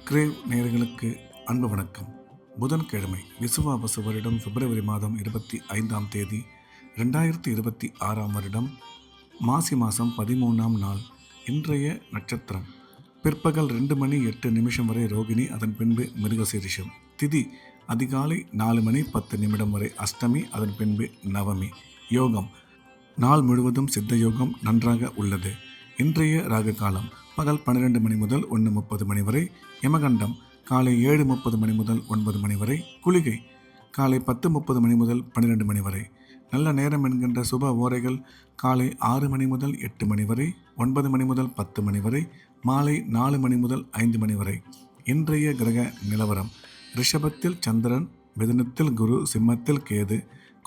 Grave நேயர்களுக்கு அன்பு வணக்கம். புதன்கிழமை விசுவாவசு வருடம் பிப்ரவரி மாதம் 25ஆம் தேதி 2026ஆம் வருடம் மாசி மாதம் 13ஆம் நாள். இன்றைய நட்சத்திரம் பிற்பகல் 2 மணி 8 நிமிஷம் வரை ரோகிணி, அதன் பின்பு மிருகசீரிஷம். திதி அதிகாலை 4 மணி 10 நிமிடம் வரை அஷ்டமி, அதன் பின்பு நவமி. யோகம் நாள் முழுவதும் சித்த யோகம் நன்றாக உள்ளது. இன்றைய ராகு காலம் பகல் 12 மணி முதல் 1:30 மணி வரை. யமகண்டம் காலை 7:30 மணி முதல் 9 மணி வரை. குளிகை காலை 10:30 மணி முதல் 12 மணி வரை. நல்ல நேரம் என்கின்ற சுப ஓரைகள் காலை 6 மணி முதல் 8 மணி வரை, 9 மணி முதல் 10 மணி வரை, மாலை 4 மணி முதல் 5 மணி வரை. இன்றைய கிரக நிலவரம்: ரிஷபத்தில் சந்திரன், மிதுனத்தில் குரு, சிம்மத்தில் கேது,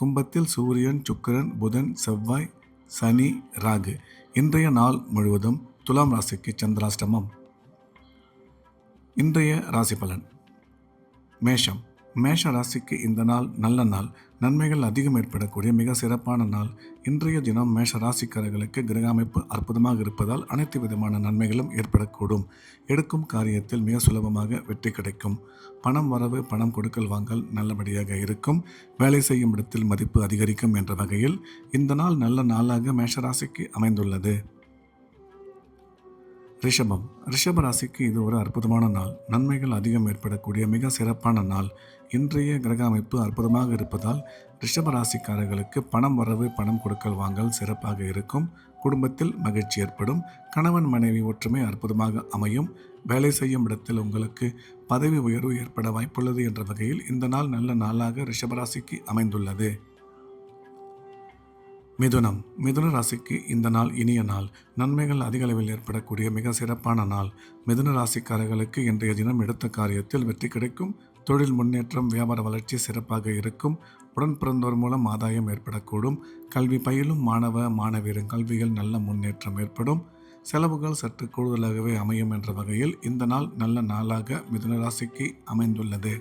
கும்பத்தில் சூரியன், சுக்கிரன், புதன், செவ்வாய், சனி, ராகு. இன்றைய நாள் முழுவதும் துலாம் ராசிக்கு சந்திராஷ்டமம். இன்றைய ராசி பலன்: மேஷம். மேஷ ராசிக்கு இந்த நாள் நல்ல நாள். நன்மைகள் அதிகம் ஏற்படக்கூடிய மிக சிறப்பான நாள். இன்றைய தினம் மேஷ ராசிக்காரர்களுக்கு கிரக அமைப்பு அற்புதமாக இருப்பதால் அனைத்து விதமான நன்மைகளும் ஏற்படக்கூடும். எடுக்கும் காரியத்தில் மிக சுலபமாக வெற்றி கிடைக்கும். பணம் வரவு, பணம் கொடுக்கல் வாங்கல் நல்லபடியாக இருக்கும். வேலை செய்யும் இடத்தில் மதிப்பு அதிகரிக்கும் என்ற வகையில் இந்த நாள் நல்ல நாளாக மேஷ ராசிக்கு அமைந்துள்ளது. ரிஷபம். ரிஷப ராசிக்கு இது ஒரு அற்புதமான நாள். நன்மைகள் அதிகம் ஏற்படக்கூடிய மிக சிறப்பான நாள். இன்றைய கிரக அமைப்பு அற்புதமாக இருப்பதால் ரிஷப ராசிக்காரர்களுக்கு பணம் வரவு, பணம் கொடுக்கல் வாங்கல் சிறப்பாக இருக்கும். குடும்பத்தில் மகிழ்ச்சி ஏற்படும். கணவன் மனைவி ஒற்றுமை அற்புதமாக அமையும். வேலை செய்யும் இடத்தில் உங்களுக்கு பதவி உயர்வு ஏற்பட வாய்ப்புள்ளது என்ற வகையில் இந்த நாள் நல்ல நாளாக ரிஷபராசிக்கு அமைந்துள்ளது. மிதுனம். மிதுன ராசிக்கு இந்த நாள் இனிய நாள். நன்மைகள் அதிக அளவில் ஏற்படக்கூடிய மிக சிறப்பான நாள். மிதுன ராசிக்காரர்களுக்கு இன்றைய தினம் எடுத்த காரியத்தில் வெற்றி கிடைக்கும். தொழில் முன்னேற்றம், வியாபார வளர்ச்சி சிறப்பாக இருக்கும். உடன் பிறந்தோர் மூலம் ஆதாயம் ஏற்படக்கூடும். கல்வி பயிலும் மாணவ மாணவியரின் கல்வியில் நல்ல முன்னேற்றம் ஏற்படும். செலவுகள் சற்று கூடுதலாகவே அமையும் என்ற வகையில் இந்த நாள் நல்ல நாளாக மிதுன ராசிக்கு அமைந்துள்ளது.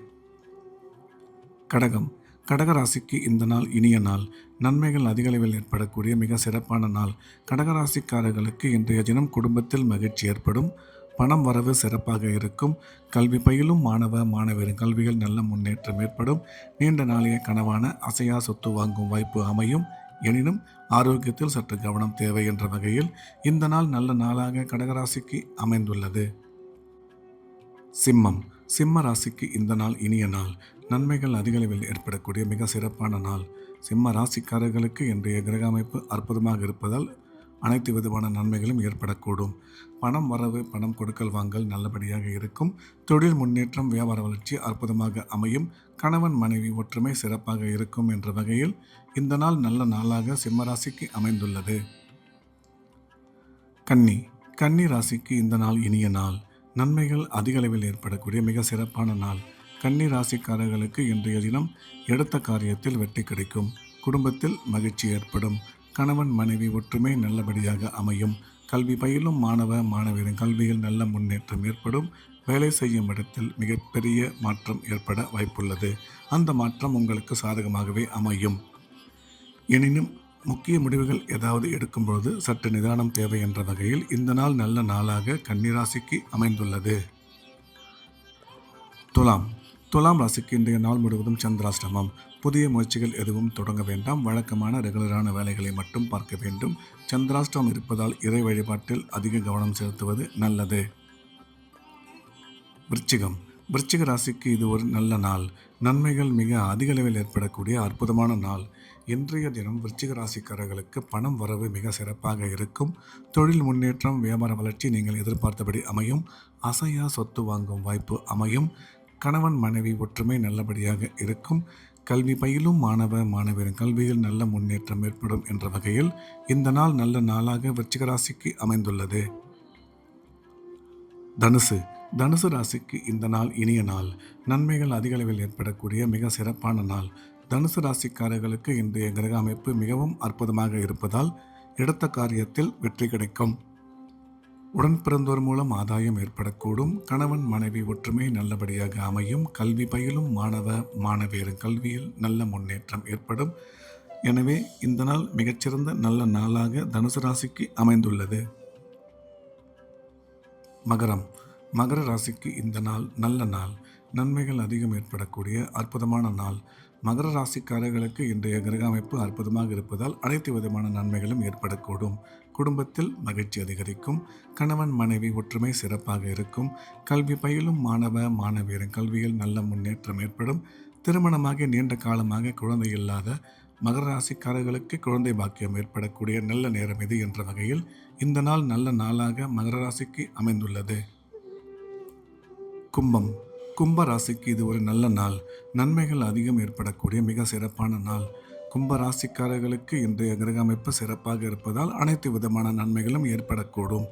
கடகம். கடகராசிக்கு இந்த நாள் இனிய நாள். நன்மைகள் அதிக அளவில் ஏற்படக்கூடிய மிக சிறப்பான நாள். கடகராசிக்காரர்களுக்கு இன்றைய தினம் குடும்பத்தில் மகிழ்ச்சி ஏற்படும். பணம் வரவு சிறப்பாக இருக்கும். கல்வி பயிலும் மாணவ மாணவியரின் கல்வியில் நல்ல முன்னேற்றம் ஏற்படும். நீண்ட நாளைய கனவான அசையா சொத்து வாங்கும் வாய்ப்பு அமையும். எனினும் ஆரோக்கியத்தில் சற்று கவனம் தேவை என்ற வகையில் இந்த நாள் நல்ல நாளாக கடகராசிக்கு அமைந்துள்ளது. சிம்மம். சிம்ம ராசிக்கு இந்த நாள் இனிய நாள். நன்மைகள் அதிக அளவில் ஏற்படக்கூடிய மிக சிறப்பான நாள். சிம்ம ராசிக்காரர்களுக்கு இன்றைய கிரக அமைப்பு அற்புதமாக இருப்பதால் அனைத்து விதமான நன்மைகளும் ஏற்படக்கூடும். பணம் வரவு, பணம் கொடுக்கல் வாங்கல் நல்லபடியாக இருக்கும். தொழில் முன்னேற்றம், வியாபார வளர்ச்சி அற்புதமாக அமையும். கணவன் மனைவி ஒற்றுமை சிறப்பாக இருக்கும் என்ற வகையில் இந்த நாள் நல்ல நாளாக சிம்ம ராசிக்கு அமைந்துள்ளது. கன்னி. கன்னி ராசிக்கு இந்த நாள் இனிய நாள். நன்மைகள் அதிக அளவில் ஏற்படக்கூடிய மிக சிறப்பான நாள். கன்னி ராசிக்காரர்களுக்கு இன்றைய தினம் எடுத்த காரியத்தில் வெற்றி கிடைக்கும். குடும்பத்தில் மகிழ்ச்சி ஏற்படும். கணவன் மனைவி ஒற்றுமை நல்லபடியாக அமையும். கல்வி பயிலும் மாணவ மாணவியரின் கல்வியில் நல்ல முன்னேற்றம் ஏற்படும். வேலை செய்யும் இடத்தில் மிகப்பெரிய மாற்றம் ஏற்பட வாய்ப்புள்ளது. அந்த மாற்றம் உங்களுக்கு சாதகமாகவே அமையும். எனினும் முக்கிய முடிவுகள் ஏதாவது எடுக்கும் பொழுது சற்று நிதானம் தேவை என்ற வகையில் இந்த நாள் நல்ல நாளாக கன்னிராசிக்கு அமைந்துள்ளது. துலாம். துலாம் ராசிக்கு இன்றைய நாள் முழுவதும் சந்திராஷ்டமம். புதிய முயற்சிகள் எதுவும் தொடங்க வேண்டாம். வழக்கமான ரெகுலரான வேலைகளை மட்டும் பார்க்க வேண்டும். சந்திராஷ்டமம் இருப்பதால் இறை வழிபாட்டில் அதிக கவனம் செலுத்துவது நல்லது. விருச்சிகம். விருச்சிக ராசிக்கு இது ஒரு நல்ல நாள். நன்மைகள் மிக அதிக அளவில் ஏற்படக்கூடிய அற்புதமான நாள். இன்றைய தினம் விருச்சிக ராசிக்காரர்களுக்கு பணம் வரவு மிக சிறப்பாக இருக்கும். தொழில் முன்னேற்றம், வியாபார வளர்ச்சி நீங்கள் எதிர்பார்த்தபடி அமையும். அசையா சொத்து வாங்கும் வாய்ப்பு அமையும். கணவன் மனைவி ஒற்றுமை நல்லபடியாக இருக்கும். கல்வி பயிலும் மாணவ மாணவியரின் கல்வியில் நல்ல முன்னேற்றம் ஏற்படும் என்ற வகையில் இந்த நாள் நல்ல நாளாக விருச்சிக ராசிக்கு அமைந்துள்ளது. தனுசு. தனுசு ராசிக்கு இந்த நாள் இனிய நாள். நன்மைகள் அதிக அளவில் ஏற்படக்கூடிய மிக சிறப்பான நாள். தனுசு ராசிக்காரர்களுக்கு இன்றைய கிரக அமைப்பு மிகவும் அற்புதமாக இருப்பதால் எடுத்த காரியத்தில் வெற்றி கிடைக்கும். உடன் பிறந்தோர் மூலம் ஆதாயம் ஏற்படக்கூடும். கணவன் மனைவி ஒற்றுமை நல்லபடியாக அமையும். கல்வி பயிலும் மாணவ மாணவியரின் கல்வியில் நல்ல முன்னேற்றம் ஏற்படும். எனவே இந்த நாள் மிகச்சிறந்த நல்ல நாளாக தனுசு ராசிக்கு அமைந்துள்ளது. மகரம். மகர ராசிக்கு இந்த நாள் நல்ல நாள். நன்மைகள் அதிகம் ஏற்படக்கூடிய அற்புதமான நாள். மகர ராசிக்காரர்களுக்கு இன்றைய கிரக அமைப்பு அற்புதமாக இருப்பதால் அனைத்து விதமான நன்மைகளும் ஏற்படக்கூடும். குடும்பத்தில் மகிழ்ச்சி அதிகரிக்கும். கணவன் மனைவி ஒற்றுமை சிறப்பாக இருக்கும். கல்வி பயிலும் மாணவ மாணவியரின் கல்வியில் நல்ல முன்னேற்றம் ஏற்படும். திருமணமாகி நீண்ட காலமாக குழந்தை இல்லாத மகர ராசிக்காரர்களுக்கு குழந்தை பாக்கியம் ஏற்படக்கூடிய நல்ல நேரம் இது என்ற வகையில் இந்த நாள் நல்ல நாளாக மகர ராசிக்கு அமைந்துள்ளது. கும்பம். கும்ப ராசிக்கு இது ஒரு நல்ல நாள். நன்மைகள் அதிகம் ஏற்படக்கூடிய மிக சிறப்பான நாள். கும்ப ராசிக்காரர்களுக்கு இன்றைய கிரக அமைப்பு சிறப்பாக இருப்பதால் அனைத்து விதமான நன்மைகளும் ஏற்படக்கூடும்.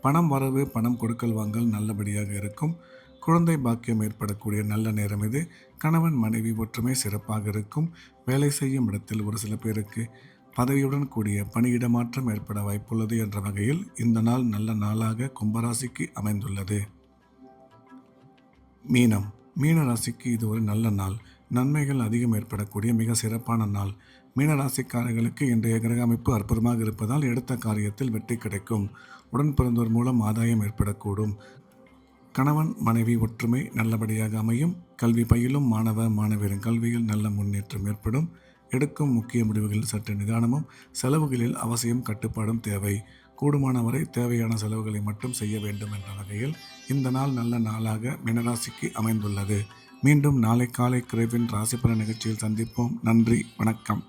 பணம் வரவு பணம் கொடுக்கல் வாங்கல் நல்லபடியாக இருக்கும். குழந்தை பாக்கியம் ஏற்படக்கூடிய நல்ல நேரம் இது. கணவன் மனைவி ஒற்றுமை சிறப்பாக இருக்கும். வேலை செய்யும் இடத்தில் ஒரு சில பேருக்கு பதவியுடன் கூடிய பணியிட மாற்றம் ஏற்பட வாய்ப்புள்ளது என்ற வகையில் இந்த நாள் நல்ல நாளாக கும்பராசிக்கு அமைந்துள்ளது. மீனம். மீன ராசிக்கு இது ஒரு நல்ல நாள். நன்மைகள் அதிகம் ஏற்படக்கூடிய மிக சிறப்பான நாள். மீன ராசிக்காரர்களுக்கு இன்றைய கிரக அமைப்பு அற்புதமாக இருப்பதால் எடுத்த காரியத்தில் வெற்றி கிடைக்கும். உடன் பிறந்தோர் மூலம் ஆதாயம் ஏற்படக்கூடும். கணவன் மனைவி ஒற்றுமை நல்லபடியாக அமையும். கல்வி பயிலும் மாணவ மாணவியரின் கல்வியில் நல்ல முன்னேற்றம் ஏற்படும். எடுக்கும் முக்கிய முடிவுகளில் சற்று நிதானமும் செலவுகளில் அவசியம் கட்டுப்பாடும் தேவை. கூடுமானவரை தேவையான செலவுகளை மட்டும் செய்ய வேண்டும் என்ற வகையில் இந்த நாள் நல்ல நாளாக மீனராசிக்கு அமைந்துள்ளது. மீண்டும் நாளை காலை குறைவின் ராசிபலன் நிகழ்ச்சியில் சந்திப்போம். நன்றி, வணக்கம்.